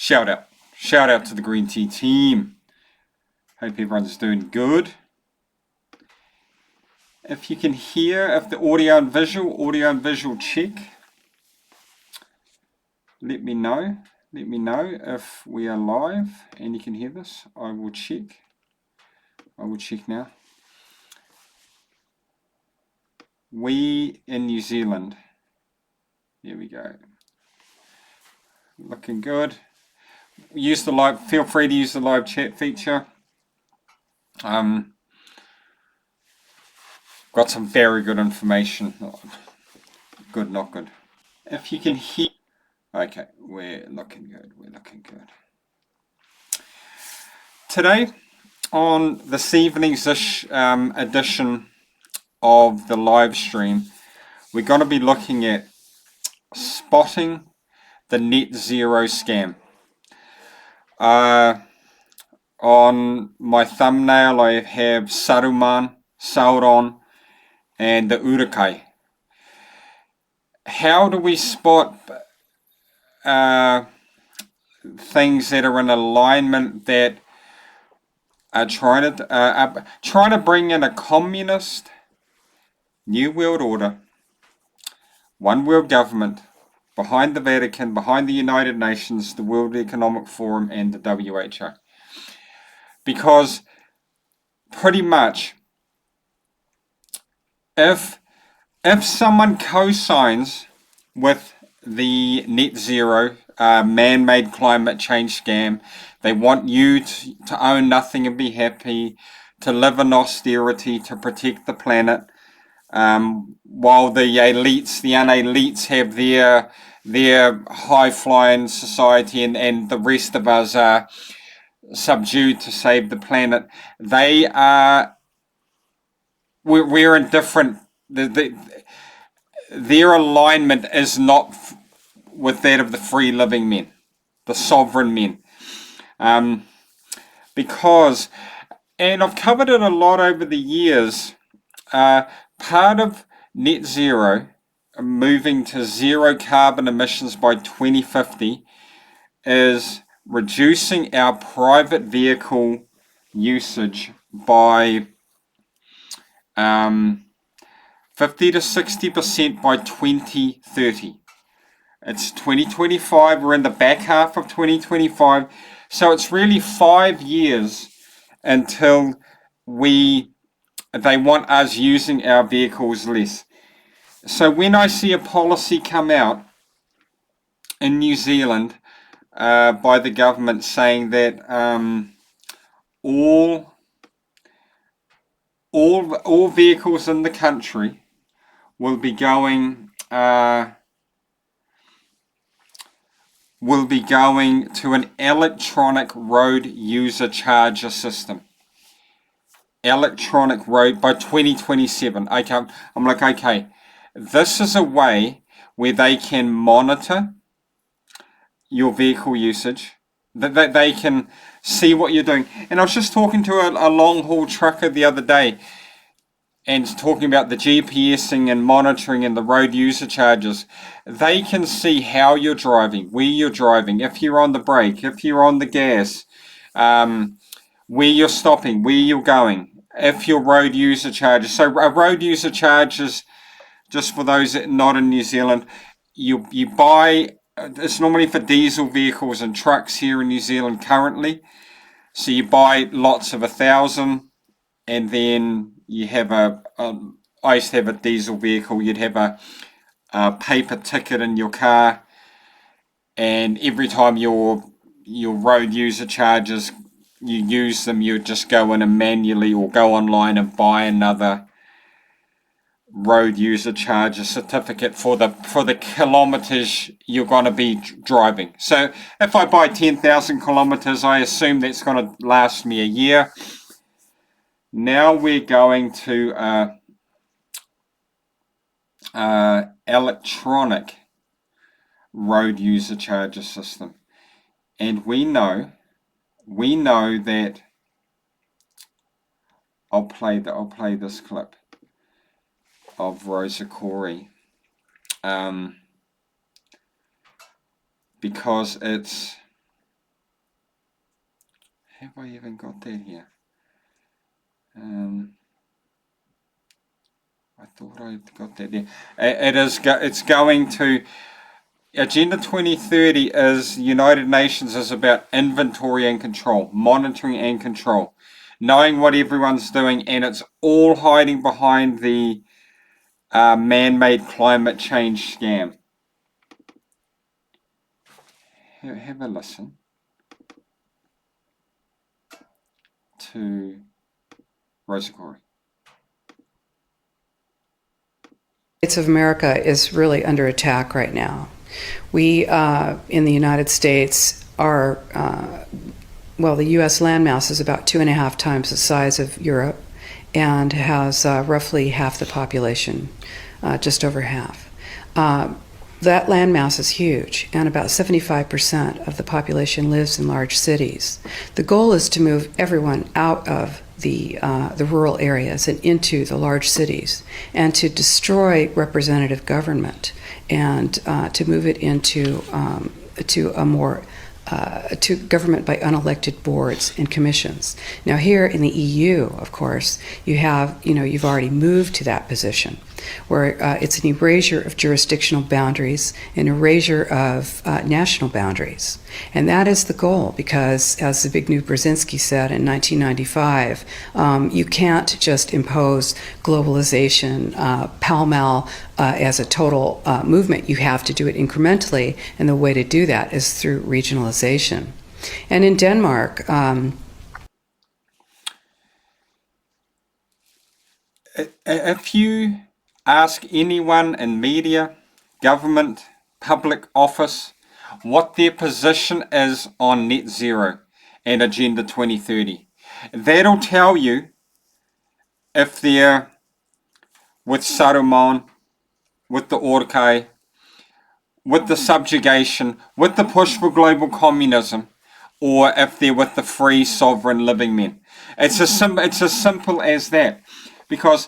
Shout out to the green tea team. Hope everyone's doing good. If you can hear, if the audio and visual check, let me know. Let me know if we are live and you can hear this. I will check. I will check now. We in New Zealand. There we go. Looking good. Use the live. Feel free to use the live chat feature. Got some very good information. Good, not good. If you can hear. Okay, we're looking good. We're looking good. Today, on this evening's edition of the live stream, we're going to be looking at spotting the net zero scam. On my thumbnail, I have Saruman, Sauron, and the ERUC. How do we spot things that are in alignment that are trying to bring in a communist new world order, one world government, behind the Vatican, behind the United Nations, the World Economic Forum, and the WHO? Because pretty much, if someone co-signs with the net zero man-made climate change scam, they want you to own nothing and be happy, to live in austerity, to protect the planet, while the elites, the unelites, have their high-flying society, and the rest of us are subdued to save the planet. We're in different. Their alignment is not with that of the free living men, the sovereign men, because, and I've covered it a lot over the years. Part of net zero, moving to zero carbon emissions by 2050, is reducing our private vehicle usage by 50 to 60% by 2030. It's 2025, we're in the back half of 2025, so it's really 5 years until they want us using our vehicles less. So when I see a policy come out in New Zealand by the government saying that all vehicles in the country will be going to an electronic road user charger system. Electronic road by 2027. Okay, I'm like, okay, this is a way where they can monitor your vehicle usage, that they can see what you're doing. And I was just talking to a long haul trucker the other day, and talking about the GPSing and monitoring and the road user charges. They can see how you're driving, where you're driving, if you're on the brake, if you're on the gas, where you're stopping, where you're going, if your road user charges. So a road user charge is, just for those that are not in New Zealand, you buy, it's normally for diesel vehicles and trucks here in New Zealand currently. So you buy lots of 1,000, and then you have I used to have a diesel vehicle. You'd have a paper ticket in your car, and every time your road user charges, you use them, you just go in and manually, or go online and buy another road user charger certificate for the kilometers you're going to be driving. So if I buy 10,000 kilometers, I assume that's going to last me a year. Now we're going to electronic road user charger system, and we know that I'll play this clip of Rosa Corey, because it's Have I even got that here? I thought I got that there. It's going to... Agenda 2030 is United Nations is about inventory and control, monitoring and control, knowing what everyone's doing, and it's all hiding behind the man-made climate change scam. Have a listen to Rosa Corey. States of America is really under attack right now. We, in the United States, are, the U.S. landmass is about 2.5 times the size of Europe and has roughly half the population, just over half. That landmass is huge, and about 75% of the population lives in large cities. The goal is to move everyone out of the rural areas and into the large cities, and to destroy representative government, and to move it into to government by unelected boards and commissions. Now, here in the EU, of course, you've already moved to that position, where it's an erasure of jurisdictional boundaries, an erasure of national boundaries. And that is the goal, because, as Zbigniew Brzezinski said in 1995, you can't just impose globalization pell-mell as a total movement. You have to do it incrementally, and the way to do that is through regionalization. And in Denmark... if you ask anyone in media, government, public office, what their position is on net zero and Agenda 2030, that'll tell you if they're with Saruman, with the Orkai, with the subjugation, with the push for global communism, or if they're with the free, sovereign, living men. It's as simple as that. Because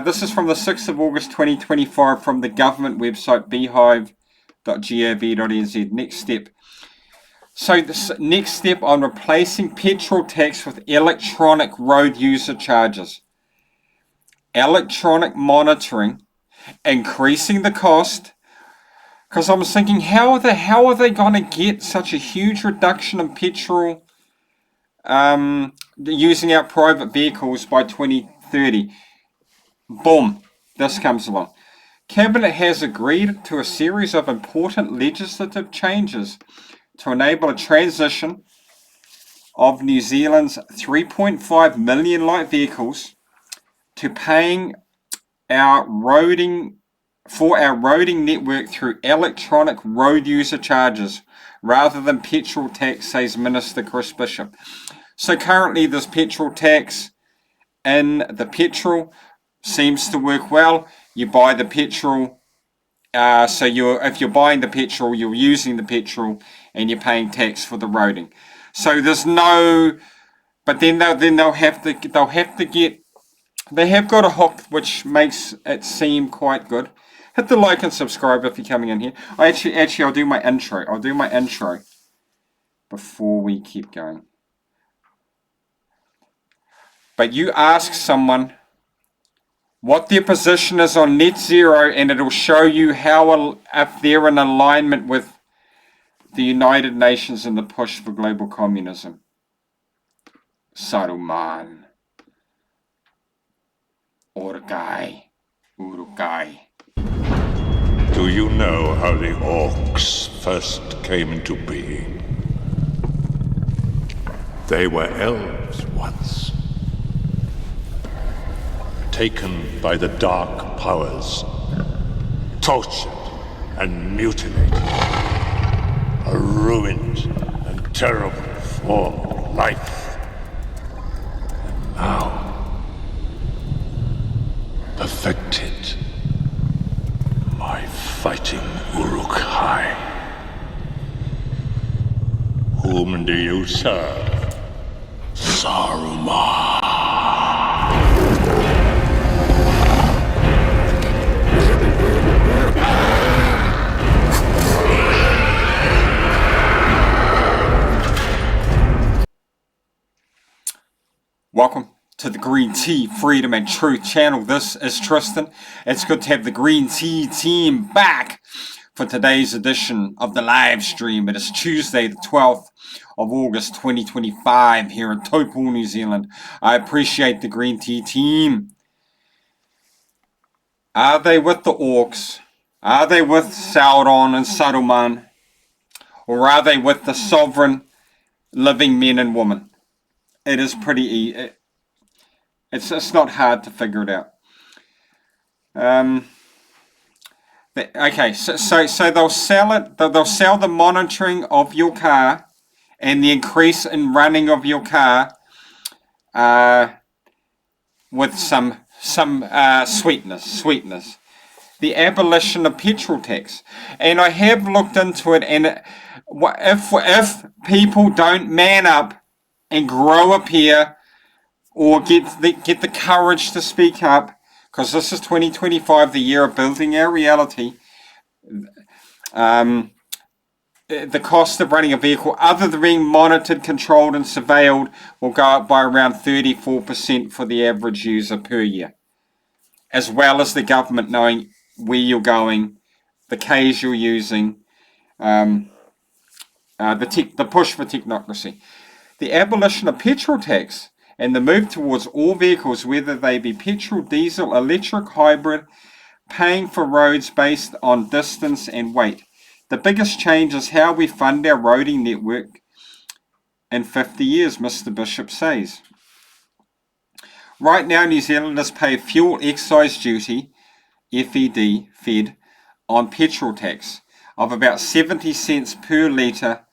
this is from the 6th of August 2025 from the government website beehive.gov.nz. Next step. So this next step on replacing petrol tax with electronic road user charges. Electronic monitoring, increasing the cost. Because I was thinking, how are they going to get such a huge reduction in petrol using our private vehicles by 2030? Boom, this comes along. Cabinet has agreed to a series of important legislative changes to enable a transition of New Zealand's 3.5 million light vehicles to paying our roading network through electronic road user charges rather than petrol tax, says Minister Chris Bishop. So currently there's petrol tax in the petrol. Seems to work well. You buy the petrol, so if you're buying the petrol, you're using the petrol, and you're paying tax for the roading. So there's no, but then they'll have to get. They have got a hook which makes it seem quite good. Hit the like and subscribe if you're coming in here. Actually, I'll do my intro. I'll do my intro before we keep going. But you ask someone what their position is on net zero, and it'll show you how, if they're in alignment with the United Nations and the push for global communism. Saruman. Uruguay. Do you know how the orcs first came into being? They were elves once. Taken by the dark powers, tortured and mutilated, a ruined and terrible form of life. And now, perfected, my fighting ERUC. Whom do you serve? Saruman. Welcome to the Green Tea Freedom and Truth channel. This is Tristan. It's good to have the Green Tea team back for today's edition of the live stream. It is Tuesday, the 12th of August 2025 here in Taupo, New Zealand. I appreciate the Green Tea team. Are they with the orcs? Are they with Sauron and Saruman? Or are they with the sovereign living men and women? It is pretty easy. It's not hard to figure it out. Okay, so they'll sell it. They'll sell the monitoring of your car and the increase in running of your car with some sweetness. The abolition of petrol tax, and I have looked into it. And if people don't man up and grow up here, or get the courage to speak up, because this is 2025, the year of building our reality. The cost of running a vehicle, other than being monitored, controlled, and surveilled, will go up by around 34% for the average user per year, as well as the government knowing where you're going, the Ks you're using, the push for technocracy. The abolition of petrol tax and the move towards all vehicles, whether they be petrol, diesel, electric, hybrid, paying for roads based on distance and weight. The biggest change is how we fund our roading network in 50 years, Mr. Bishop says. Right now, New Zealanders pay fuel excise duty, Fed, on petrol tax of about 70 cents per litre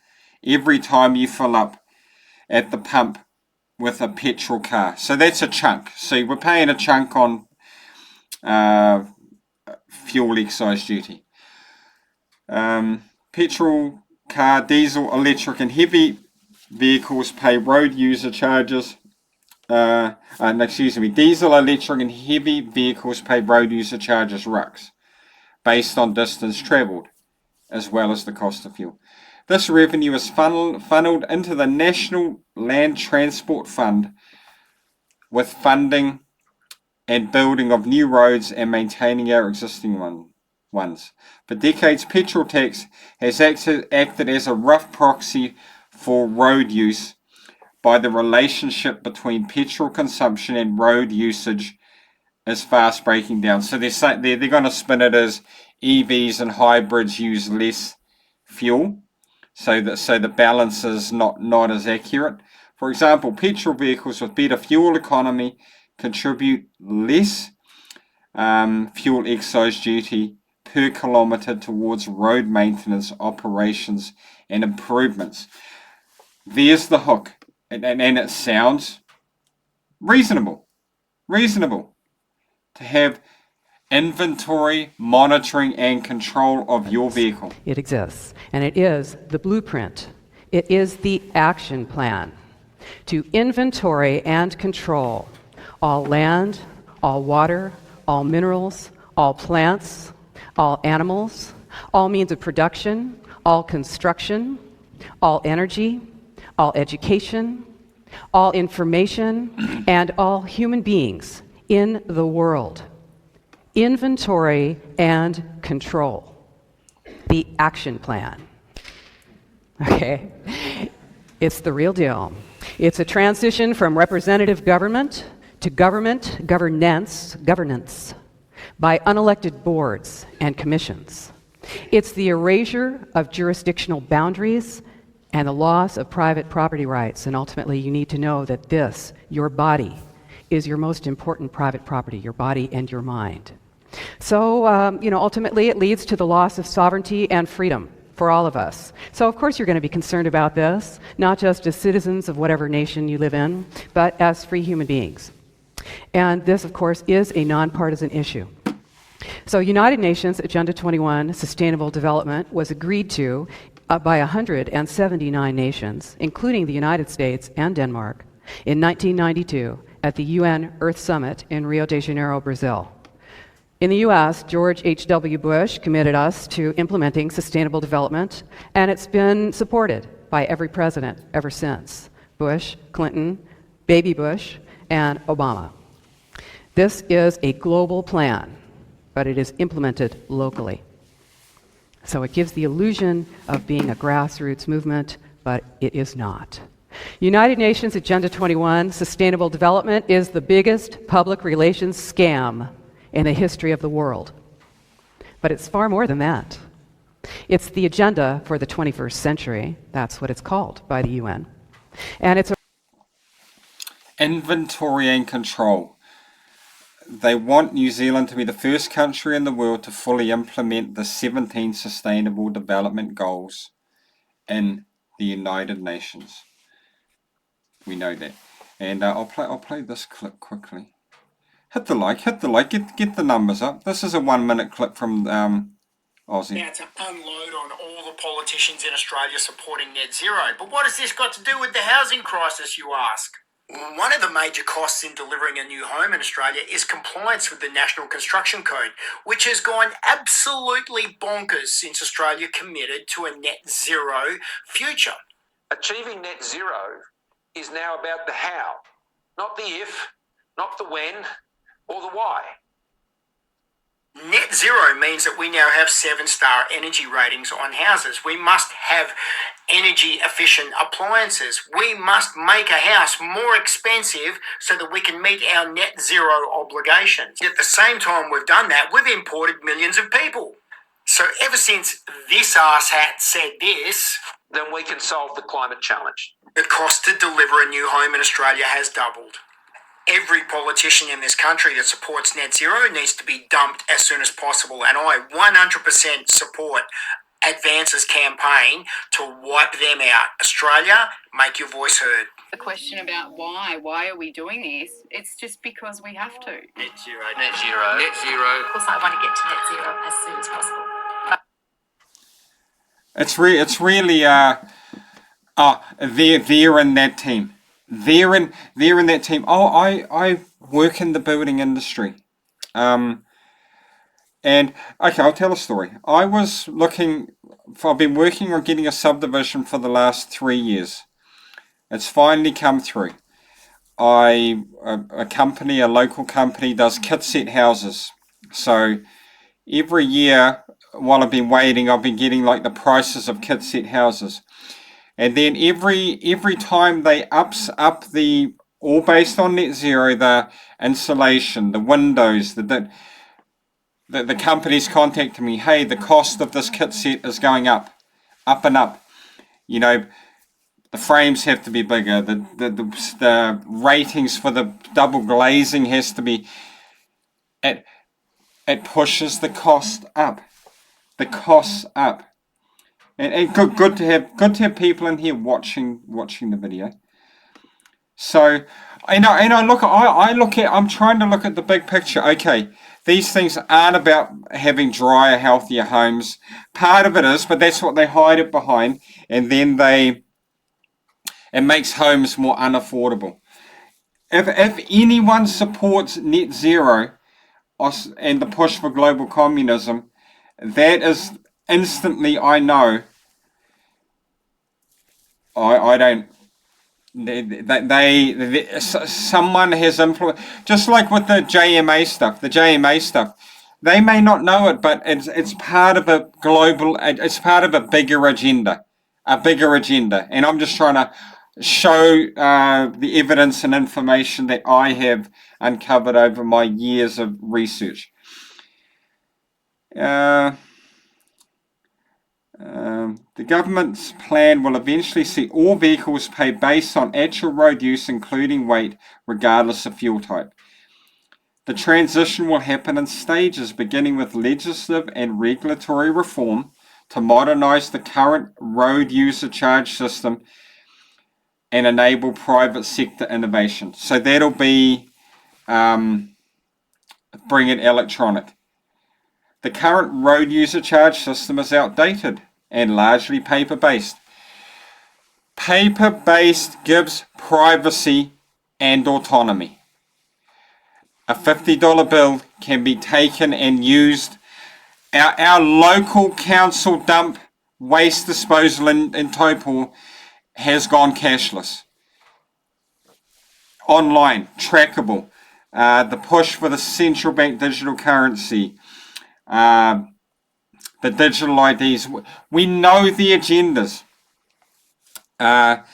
every time you fill up at the pump with a petrol car. So that's a chunk. So we're paying a chunk on fuel excise duty. Petrol car, diesel, electric and heavy vehicles pay road user charges. Diesel, electric and heavy vehicles pay road user charges, RUCs, based on distance travelled, as well as the cost of fuel. This revenue is funneled into the National Land Transport Fund with funding and building of new roads and maintaining our existing ones. For decades, petrol tax has acted as a rough proxy for road use by the relationship between petrol consumption and road usage is fast breaking down. So they're going to spin it as EVs and hybrids use less fuel. So the balance is not as accurate. For example, petrol vehicles with better fuel economy contribute less fuel excise duty per kilometre towards road maintenance operations and improvements. There's the hook, and it sounds reasonable to have inventory, monitoring, and control of your vehicle. It exists, and it is the blueprint. It is the action plan to inventory and control all land, all water, all minerals, all plants, all animals, all means of production, all construction, all energy, all education, all information, and all human beings in the world. Inventory and control. The action plan. Okay? It's the real deal. It's a transition from representative government to governance by unelected boards and commissions. It's the erasure of jurisdictional boundaries and the loss of private property rights. And ultimately, you need to know that this, your body, is your most important private property, your body and your mind. So, ultimately it leads to the loss of sovereignty and freedom for all of us. So, of course, you're going to be concerned about this, not just as citizens of whatever nation you live in, but as free human beings. And this, of course, is a nonpartisan issue. So, United Nations Agenda 21, Sustainable Development, was agreed to by 179 nations, including the United States and Denmark, in 1992 at the UN Earth Summit in Rio de Janeiro, Brazil. In the US, George H.W. Bush committed us to implementing sustainable development, and it's been supported by every president ever since. Bush, Clinton, Baby Bush, and Obama. This is a global plan, but it is implemented locally. So it gives the illusion of being a grassroots movement, but it is not. United Nations Agenda 21, Sustainable Development, is the biggest public relations scam in the history of the world. But it's far more than that. It's the agenda for the 21st century. That's what it's called by the UN. And it's a inventory and control. They want New Zealand to be the first country in the world to fully implement the 17 Sustainable Development Goals in the United Nations. We know that. And I'll play this clip quickly. Hit the like, get the numbers up. This is a 1 minute clip from Aussie. Now to unload on all the politicians in Australia supporting net zero. But what has this got to do with the housing crisis, you ask? One of the major costs in delivering a new home in Australia is compliance with the National Construction Code, which has gone absolutely bonkers since Australia committed to a net zero future. Achieving net zero is now about the how, not the if, not the when, or the why. Net zero means that we now have 7-star energy ratings on houses. We must have energy efficient appliances. We must make a house more expensive so that we can meet our net zero obligations. At the same time we've done that, we've imported millions of people. So ever since this arsehat said this, then we can solve the climate challenge. the cost to deliver a new home in Australia has doubled. Every politician in this country that supports net zero needs to be dumped as soon as possible, and I 100% support Advance's campaign to wipe them out. Australia, make your voice heard. The question about why are we doing this? It's just because we have to. Net zero. Net zero. Net zero. Of course, I want to get to net zero as soon as possible. It's really they're in that team. They're in that team. Oh, I work in the building industry. And okay, I'll tell a story. I've been working on getting a subdivision for the last 3 years. It's finally come through. A local company does kit set houses. So every year while I've been waiting, I've been getting like the prices of kit set houses. And then every time they up the, all based on net zero, the insulation, the windows, the company's contacting me, hey, the cost of this kit set is going up and up. You know, the frames have to be bigger, the ratings for the double glazing has to be, it pushes the cost up. The costs up. And good to have people in here watching the video. So I'm trying to look at the big picture. Okay, these things aren't about having drier, healthier homes. Part of it is, but that's what they hide it behind, and then it makes homes more unaffordable. If anyone supports net zero and the push for global communism, that is instantly, I know, I don't, someone has influenced, just like with the JMA stuff, they may not know it, but it's part of a global, it's part of a bigger agenda, and I'm just trying to show the evidence and information that I have uncovered over my years of research. The government's plan will eventually see all vehicles paid based on actual road use, including weight, regardless of fuel type. The transition will happen in stages, beginning with legislative and regulatory reform to modernise the current road user charge system and enable private sector innovation. So that'll be bring it electronic. The current road user charge system is outdated and largely paper-based. Paper-based gives privacy and autonomy. A $50 bill can be taken and used. Our local council dump waste disposal in Taupo has gone cashless. online, trackable, the push for the central bank digital currency, the digital IDs. We know the agendas. The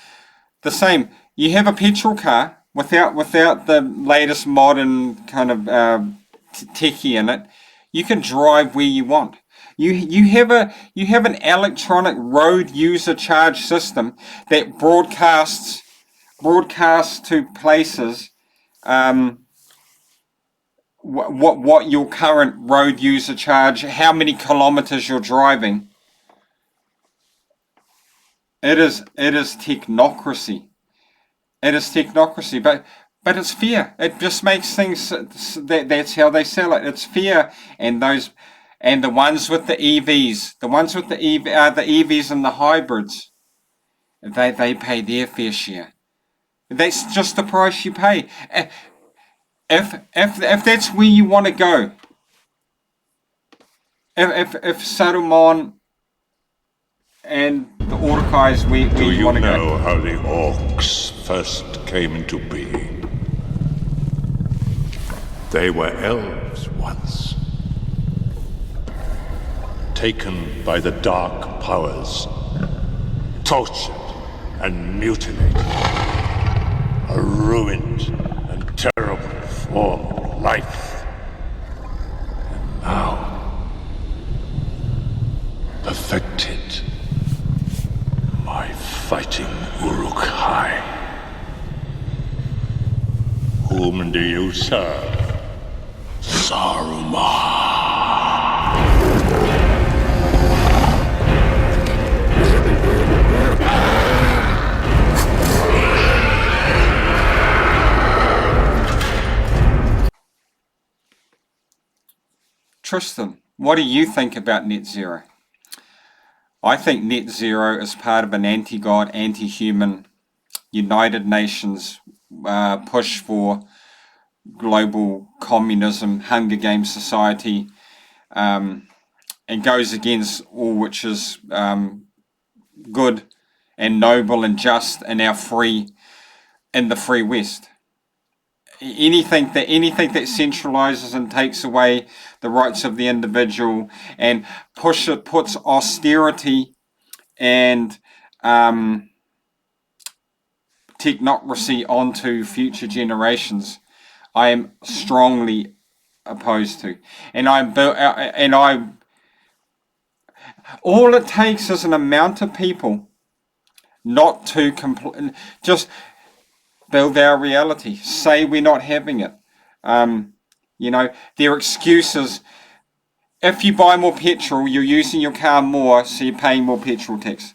same. You have a petrol car without the latest modern kind of techie in it. You can drive where you want. You have an electronic road user charge system that broadcasts to places what your current road user charge, how many kilometers you're driving. It is technocracy. It is technocracy, but it's fair. It just makes things that's how they sell it. It's fair, and the ones with the EVs, the EVs and the hybrids, they pay their fair share. That's just the price you pay. If that's where you want to go, if Saruman and the Urukais where you want to go. Do you know how the orcs first came into being? They were elves once, taken by the dark powers, tortured and mutilated, a ruined and terrible form of life. And now, perfected. My fighting Uruk-hai. Whom do you serve? Saruman. Tristan, what do you think about net zero? I think net zero is part of an anti-God, anti-human United Nations push for global communism, Hunger Games society, and goes against all which is good and noble and just in the free West. Anything that centralizes and takes away the rights of the individual and puts austerity and technocracy onto future generations, I am strongly opposed to. All it takes is an amount of people not to just build our reality. Say we're not having it. Their excuses. If you buy more petrol, you're using your car more, so you're paying more petrol tax.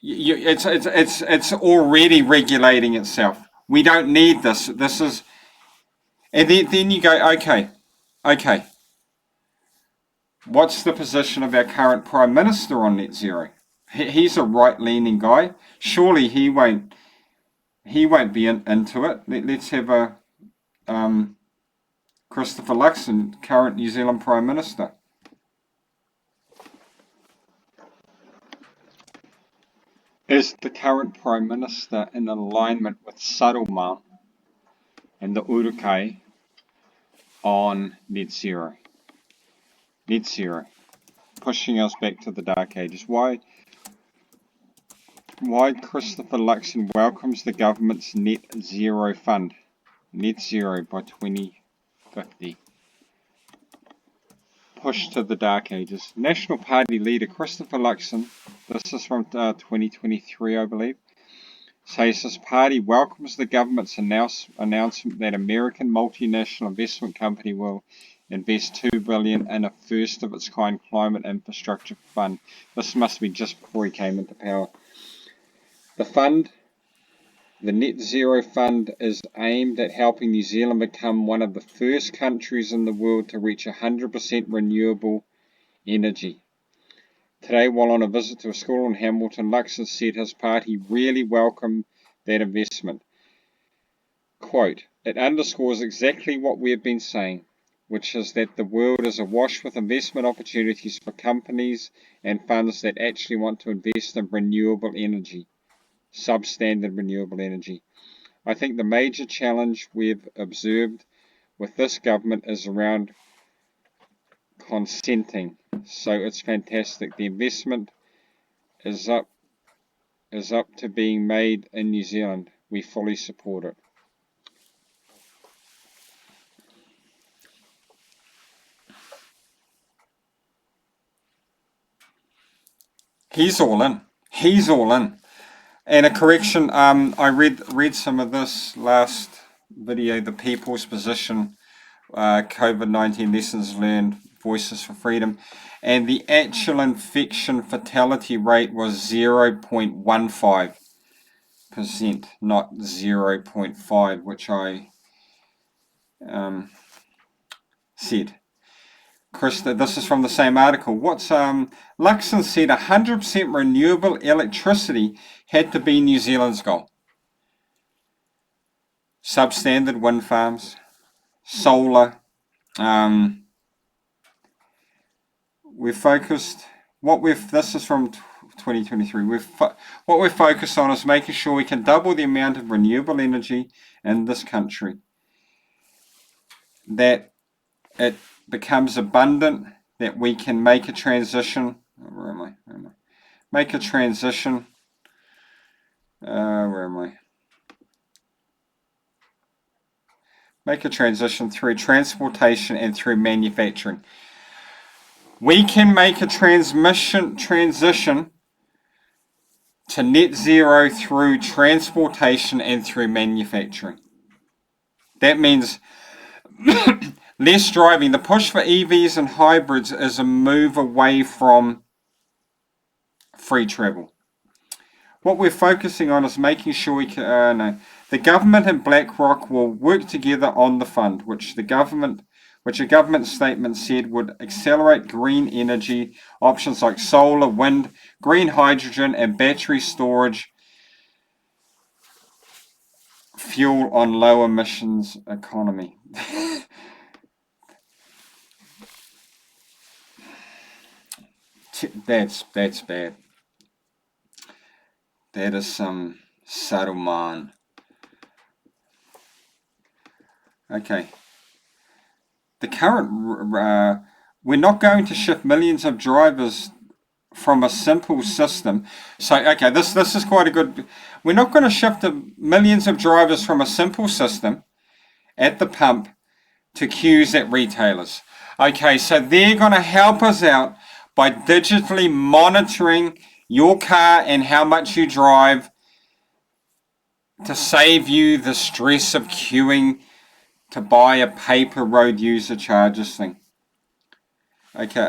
It's already regulating itself. We don't need this. This is, and then you go, okay. What's the position of our current Prime Minister on net zero? He's a right-leaning guy. Surely he won't be into it. Let's have a Christopher Luxon, current New Zealand Prime Minister. Is the current Prime Minister in alignment with Saruman and the Urukai on net zero? Net zero. Pushing us back to the Dark Ages. Why Christopher Luxon welcomes the government's net zero fund. Net zero by 2050. Push to the Dark Ages. National Party leader Christopher Luxon, this is from 2023 I believe, says his party welcomes the government's announcement that American multinational investment company will invest $2 billion in a first of its kind climate infrastructure fund. This must be just before he came into power. The Net Zero Fund is aimed at helping New Zealand become one of the first countries in the world to reach 100% renewable energy. Today, while on a visit to a school in Hamilton, Luxon said his party really welcomed that investment. Quote, "It underscores exactly what we have been saying, which is that the world is awash with investment opportunities for companies and funds that actually want to invest in renewable energy. Substandard renewable energy. I think the major challenge we've observed with this government is around consenting. So it's fantastic. The investment is up to being made in New Zealand. We fully support it. He's all in. He's all in. And a correction, I read some of this last video, the People's Position, COVID-19 Lessons Learned, Voices for Freedom, and the actual infection fatality rate was 0.15%, not 0.5, which I said. Chris, this is from the same article. Luxon said 100% renewable electricity had to be New Zealand's goal. Substandard wind farms, solar. We've focused. This is from 2023. What we're focused on is making sure we can double the amount of renewable energy in this country. That it becomes abundant, that we can make a transition. Where am I? Make a transition. Where am I? Make a transition through transportation and through manufacturing. We can make a transition to net zero through transportation and through manufacturing. That means less driving. The push for EVs and hybrids is a move away from free travel. What we're focusing on is making sure we can. The government and BlackRock will work together on the fund, which a government statement said would accelerate green energy options like solar, wind, green hydrogen, and battery storage fuel on low emissions economy. That's bad. That is some Saruman. Okay. The current, we're not going to shift millions of drivers from a simple system. So, okay, this is quite a good. We're not going to shift millions of drivers from a simple system at the pump to queues at retailers. Okay, so they're going to help us out by digitally monitoring your car and how much you drive to save you the stress of queuing to buy a paper road user charges thing. Okay,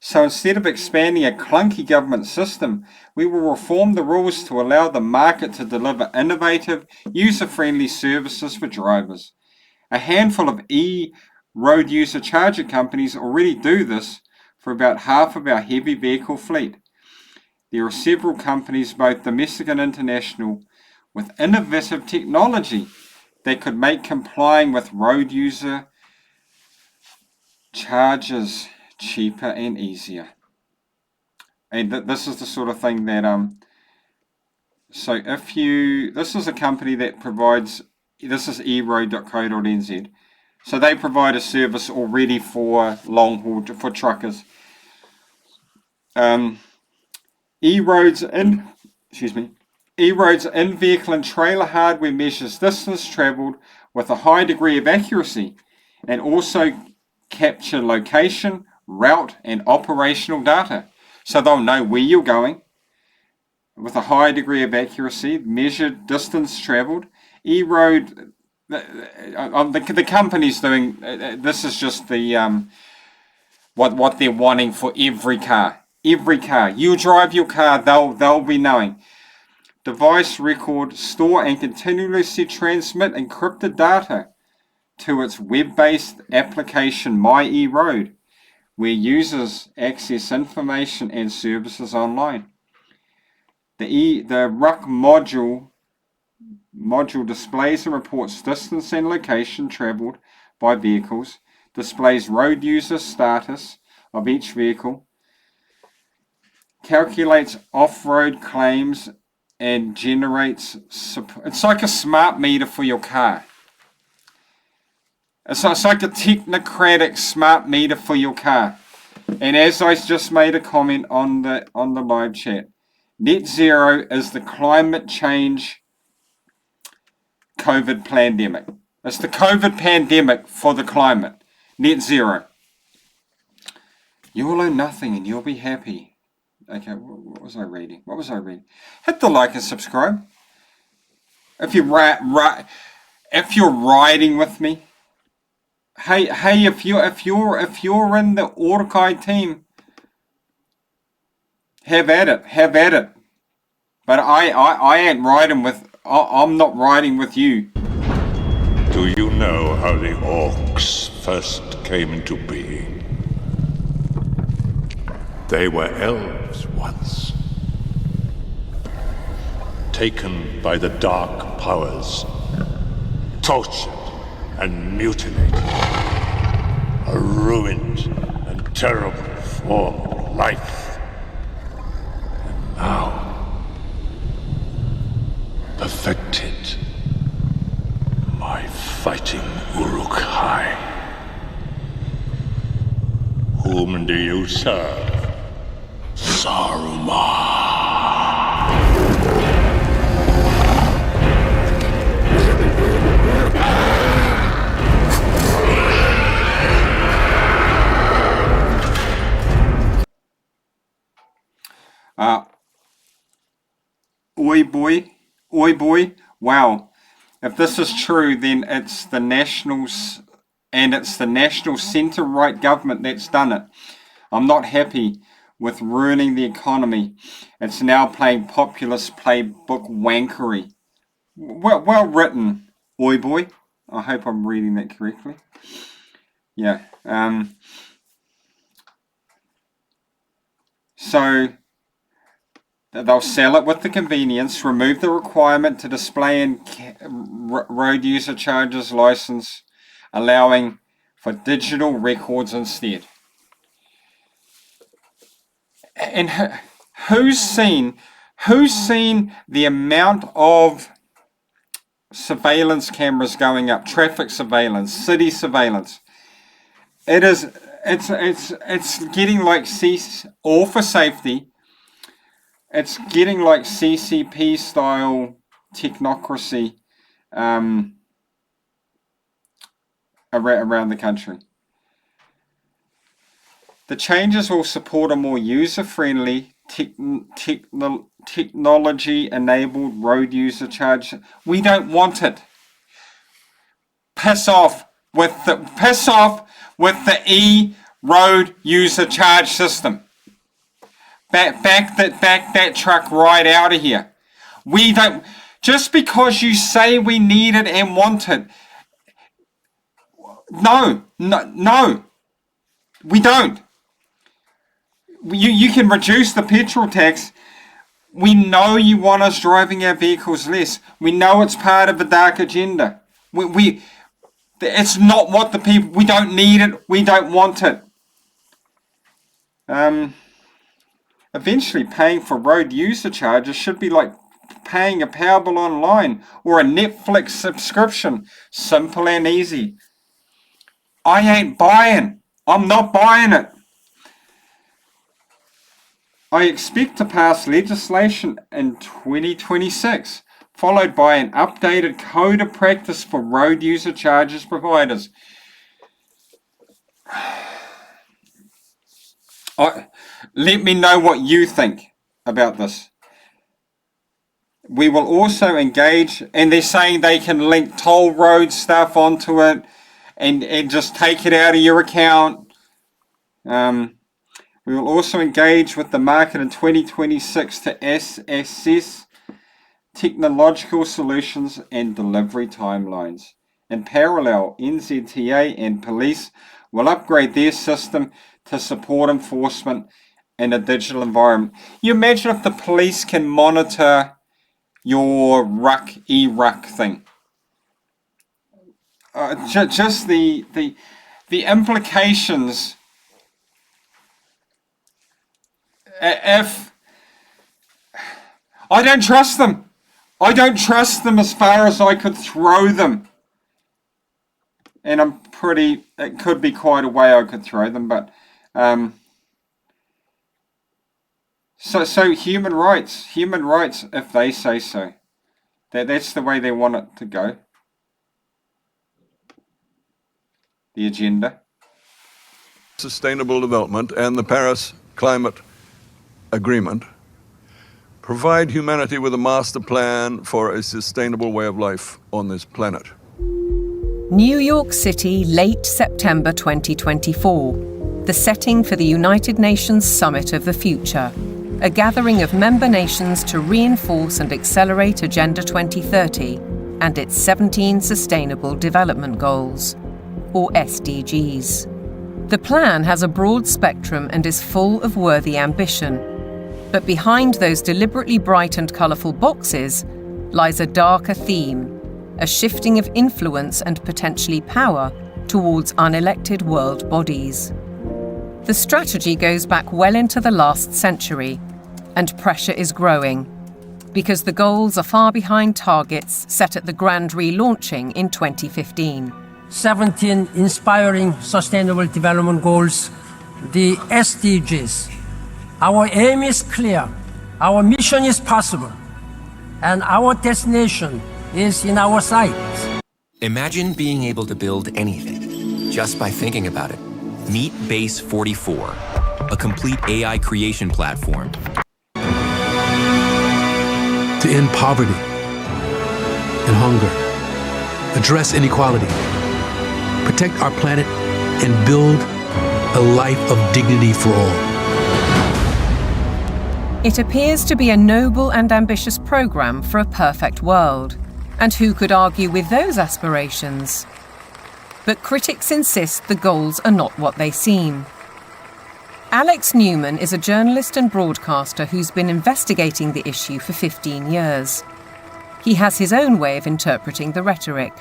so instead of expanding a clunky government system, we will reform the rules to allow the market to deliver innovative, user-friendly services for drivers. A handful of road user charger companies already do this for about half of our heavy vehicle fleet. There are several companies, both domestic and international, with innovative technology that could make complying with road user charges cheaper and easier. And this is the sort of thing that so this is a company that provides, this is eroad.co.nz. So they provide a service already for long haul, for truckers. EROAD's in-vehicle and trailer hardware measures distance travelled with a high degree of accuracy and also capture location, route and operational data. So they'll know where you're going with a high degree of accuracy, measured distance travelled. EROAD, the company's doing, this is just the what they're wanting for every car. Every car. You drive your car, they'll be knowing. Device record, store and continuously transmit encrypted data to its web-based application MyERoad, where users access information and services online. The ERUC module displays and reports distance and location travelled by vehicles, displays road user status of each vehicle, calculates off-road claims and generates, it's like a smart meter for your car. It's like a technocratic smart meter for your car. And as I just made a comment on the live chat, net zero is the climate change COVID pandemic. It's the COVID pandemic for the climate. Net zero. You will own nothing and you'll be happy. Okay, what was I reading? Hit the like and subscribe. If you're riding with me, hey, if you're in the ERUC team, have at it. But I ain't riding with. I'm not riding with you. Do you know how the orcs first came into being? They were elves once. Taken by the dark powers, tortured and mutilated. A ruined and terrible form of life. And now, perfected. My fighting ERUC. Whom do you serve? Saruman. Oi boy, wow. If this is true, then it's the Nationals and it's the National Centre-Right government that's done it. I'm not happy with ruining the economy. It's now playing populist playbook wankery. Well written, oi boy. I hope I'm reading that correctly. Yeah. So they'll sell it with the convenience, remove the requirement to display in road user charges license, allowing for digital records instead. And who's seen the amount of surveillance cameras going up, traffic surveillance, city surveillance? It's getting like all for safety. It's getting like CCP style technocracy around the country. The changes will support a more user-friendly, technology-enabled road user charge. We don't want it. Piss off with the e-road user charge system. Back that truck right out of here. We don't. Just because you say we need it and want it. No. We don't. You can reduce the petrol tax. We know you want us driving our vehicles less. We know it's part of the dark agenda. It's not what the people. We don't need it. We don't want it. Eventually, paying for road user charges should be like paying a power bill online or a Netflix subscription. Simple and easy. I ain't buying. I'm not buying it. I expect to pass legislation in 2026, followed by an updated code of practice for road user charges providers. Let me know what you think about this. We will also engage, and they're saying they can link toll road stuff onto it and just take it out of your account. We will also engage with the market in 2026 to assess technological solutions and delivery timelines. In parallel, NZTA and police will upgrade their system to support enforcement in a digital environment. You imagine if the police can monitor your ERUC thing. Just the implications. If I don't trust them. I don't trust them as far as I could throw them. And it could be quite a way I could throw them, but so human rights, if they say so. That's the way they want it to go. The agenda. Sustainable development and the Paris Climate Agreement provide humanity with a master plan for a sustainable way of life on this planet. New York City, late September 2024, the setting for the United Nations Summit of the Future, a gathering of member nations to reinforce and accelerate Agenda 2030 and its 17 Sustainable Development Goals, or SDGs. The plan has a broad spectrum and is full of worthy ambition. But behind those deliberately bright and colourful boxes lies a darker theme, a shifting of influence and potentially power towards unelected world bodies. The strategy goes back well into the last century, and pressure is growing, because the goals are far behind targets set at the grand relaunching in 2015. 17 inspiring Sustainable Development Goals, the SDGs. Our aim is clear, our mission is possible, and our destination is in our sights. Imagine being able to build anything just by thinking about it. Meet Base 44, a complete AI creation platform. To end poverty and hunger, address inequality, protect our planet, and build a life of dignity for all. It appears to be a noble and ambitious program for a perfect world. And who could argue with those aspirations? But critics insist the goals are not what they seem. Alex Newman is a journalist and broadcaster who's been investigating the issue for 15 years. He has his own way of interpreting the rhetoric.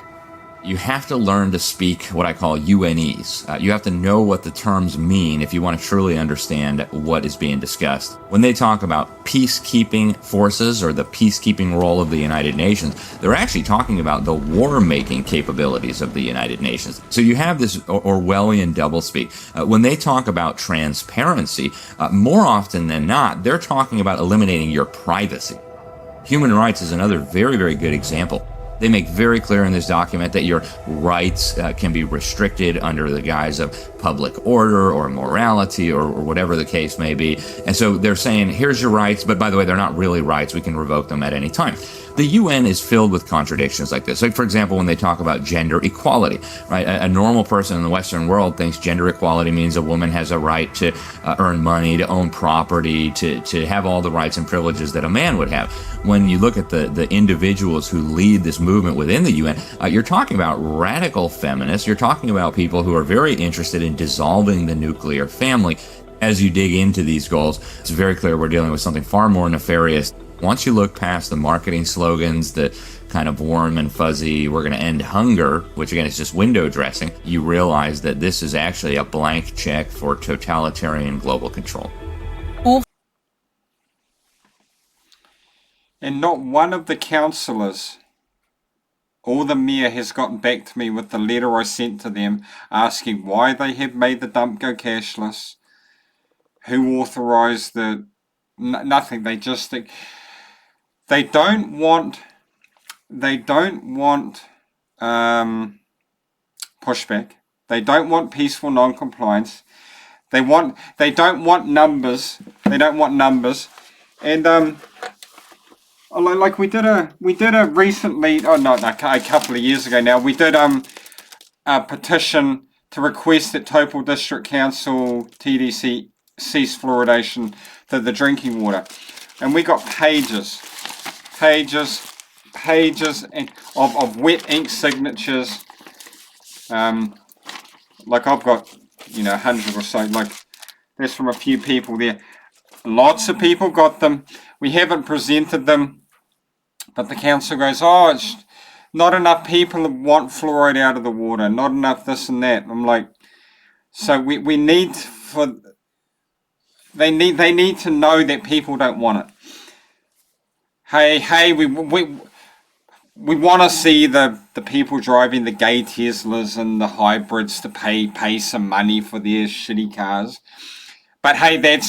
You have to learn to speak what I call UNEs. You have to know what the terms mean if you want to truly understand what is being discussed. When they talk about peacekeeping forces or the peacekeeping role of the United Nations, they're actually talking about the war-making capabilities of the United Nations. So you have this Orwellian doublespeak. When they talk about transparency, more often than not, they're talking about eliminating your privacy. Human rights is another very, very good example. They make very clear in this document that your rights can be restricted under the guise of public order or morality or whatever the case may be. And so they're saying, here's your rights, but by the way, they're not really rights. We can revoke them at any time. The UN is filled with contradictions like this. Like, for example, when they talk about gender equality, right? A normal person in the Western world thinks gender equality means a woman has a right to earn money, to own property, to have all the rights and privileges that a man would have. When you look at the individuals who lead this movement within the UN, you're talking about radical feminists. You're talking about people who are very interested in dissolving the nuclear family. As you dig into these goals, it's very clear we're dealing with something far more nefarious. Once you look past the marketing slogans, the kind of warm and fuzzy, we're going to end hunger, which again is just window dressing, you realize that this is actually a blank check for totalitarian global control. And not one of the councillors or the mayor has gotten back to me with the letter I sent to them asking why they have made the dump go cashless, who authorised the... nothing. They just think... They don't want pushback. They don't want peaceful non-compliance. They don't want numbers. They don't want numbers. And like we did a recently, a couple of years ago now, we did a petition to request that Taupo District Council TDC cease fluoridation to the drinking water, and we got pages of wet ink signatures. Like I've got 100 or so. Like there's from a few people there. Lots of people got them. We haven't presented them, but the council goes, oh, it's not enough people want fluoride out of the water, not enough this and that. I'm like, so we need for they need to know that people don't want it. Hey, we want to see the people driving the gay Teslas and the hybrids to pay some money for their shitty cars. But hey,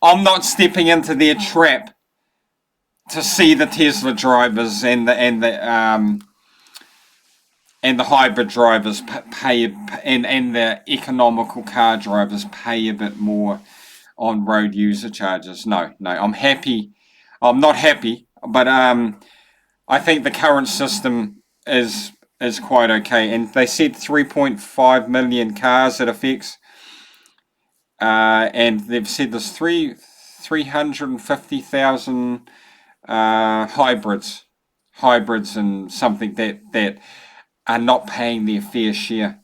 I'm not stepping into their trap to see the Tesla drivers and the hybrid drivers pay and the economical car drivers pay a bit more on road user charges. No, I'm happy. I'm not happy, but I think the current system is quite okay. And they said 3.5 million cars it affects, and they've said there's 350,000 hybrids and something that are not paying their fair share.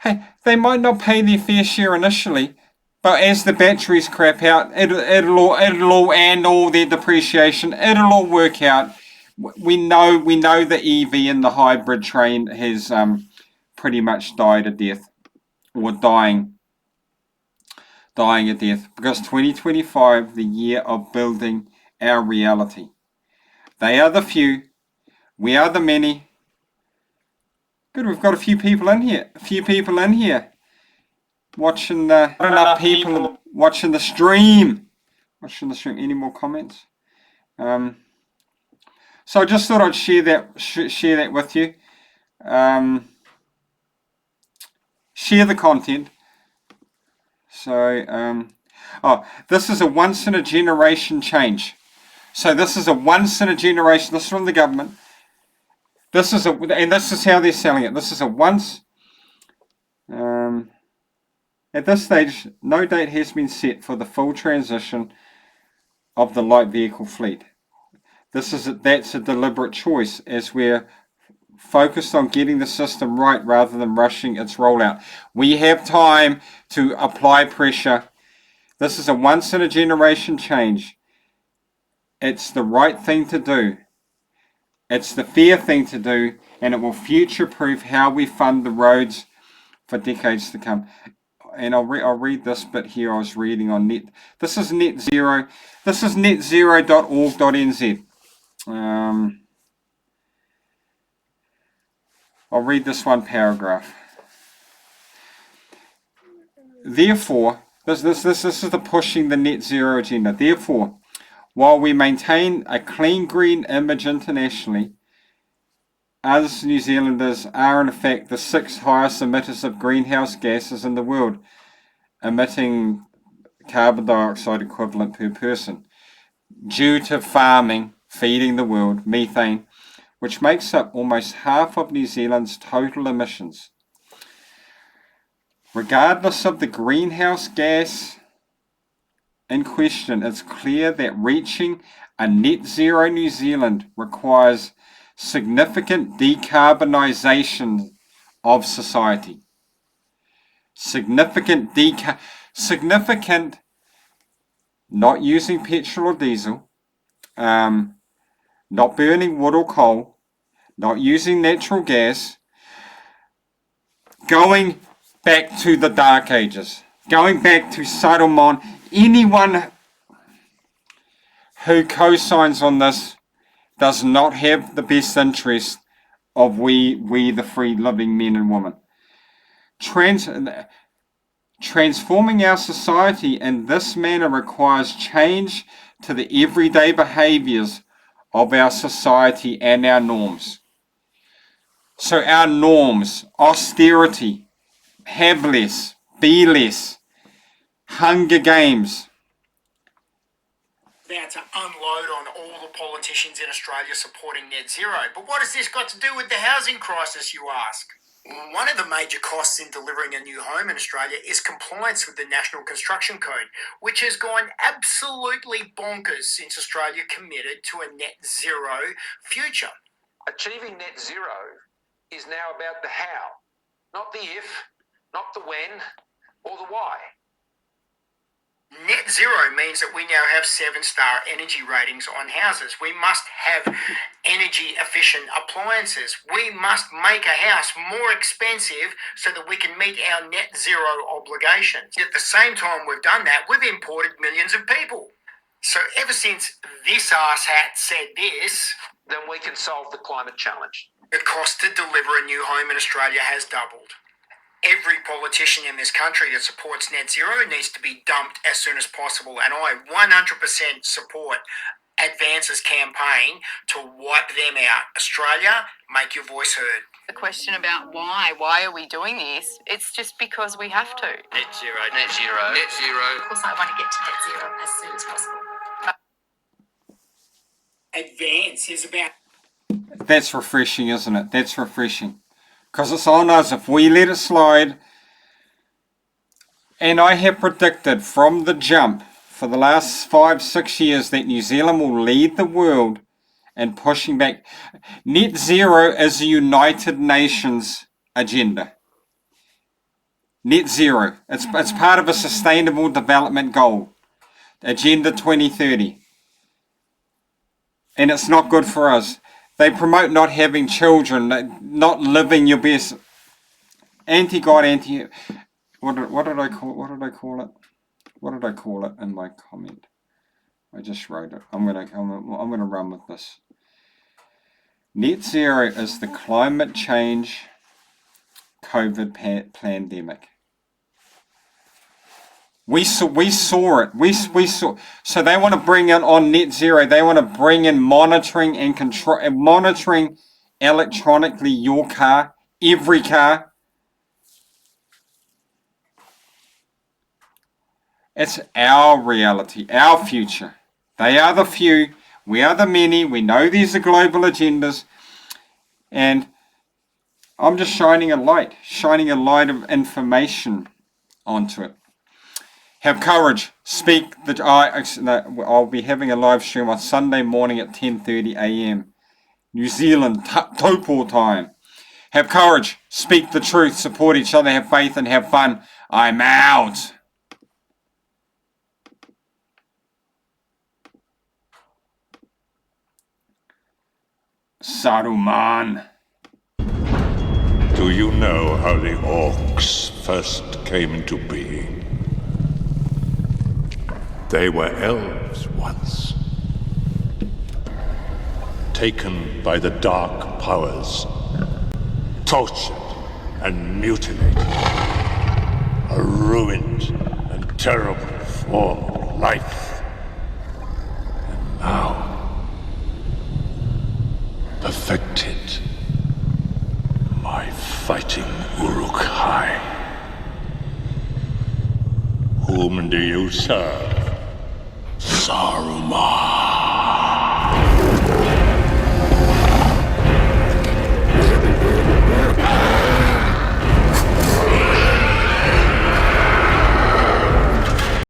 Hey, they might not pay their fair share initially, but as the batteries crap out, it'll all and all their depreciation, it'll all work out. We know the EV and the hybrid train has pretty much died a death, or dying a death, because 2025, the year of building our reality. They are the few, we are the many. Good, we've got a few people in here. Watching not enough people watching the stream. Any more comments? So I just thought I'd share that with you. Share the content. So, this is a once in a generation change. So this is a once in a generation. This is from the government. This is how they're selling it. This is a once. At this stage, no date has been set for the full transition of the light vehicle fleet. That's a deliberate choice, as we're focused on getting the system right rather than rushing its rollout. We have time to apply pressure. This is a once in a generation change. It's the right thing to do. It's the fair thing to do, and it will future-proof how we fund the roads for decades to come. And I'll read this bit here. I was reading on net. This is net zero. This is netzero.org.nz. I'll read this one paragraph. Therefore, this is the pushing the net zero agenda. Therefore, while we maintain a clean green image internationally, us New Zealanders are in fact the 6th highest emitters of greenhouse gases in the world, emitting carbon dioxide equivalent per person, due to farming, feeding the world, methane, which makes up almost half of New Zealand's total emissions. Regardless of the greenhouse gas in question, it's clear that reaching a net zero New Zealand requires significant decarbonisation of society. Significant, not using petrol or diesel, not burning wood or coal, not using natural gas, going back to the Dark Ages, going back to Saruman. Anyone who co-signs on this does not have the best interest of we the free living men and women. Transforming our society in this manner requires change to the everyday behaviours of our society and our norms. So our norms: austerity, have less, be less, Hunger Games. About to unload on all the politicians in Australia supporting net zero. But what has this got to do with the housing crisis, you ask? One of the major costs in delivering a new home in Australia is compliance with the National Construction Code, which has gone absolutely bonkers since Australia committed to a net zero future. Achieving net zero is now about the how, not the if, not the when, or the why. Net zero means that we now have 7-star energy ratings on houses. We must have energy efficient appliances. We must make a house more expensive so that we can meet our net zero obligations. At the same time we've done that, we've imported millions of people. So ever since this arsehat said this, then we can solve the climate challenge. the cost to deliver a new home in Australia has doubled. Every politician in this country that supports net zero needs to be dumped as soon as possible, and I 100% support Advance's campaign to wipe them out. Australia, make your voice heard. The question about why are we doing this? It's just because we have to. Net zero. Net zero. Net zero. Of course, I want to get to net zero as soon as possible. Advance is about... That's refreshing, isn't it? That's refreshing. Because it's on us if we let it slide. And I have predicted from the jump for the last 5-6 years that New Zealand will lead the world in pushing back. Net zero is the United Nations agenda. Net zero. It's part of a sustainable development goal. Agenda 2030. And it's not good for us. They promote not having children, not living your best. Anti-God, what did I call it? What did I call it in my comment? I just wrote it. I'm gonna run with this. Net zero is the climate change COVID pandemic. We saw it. We saw. So they want to bring in on net zero. They want to bring in monitoring and control, monitoring electronically your car, every car. It's our reality, our future. They are the few. We are the many. We know these are global agendas, and I'm just shining a light of information onto it. Have courage. Speak. I'll be having a live stream on Sunday morning at 10:30 a.m. New Zealand Taupo time. Have courage. Speak the truth. Support each other. Have faith and have fun. I'm out. Saruman. Do you know how the orcs first came into being? They were elves once, taken by the dark powers, tortured and mutilated, a ruined and terrible form of life. And now, perfected, my fighting ERUC high. Whom do you serve? Saruman.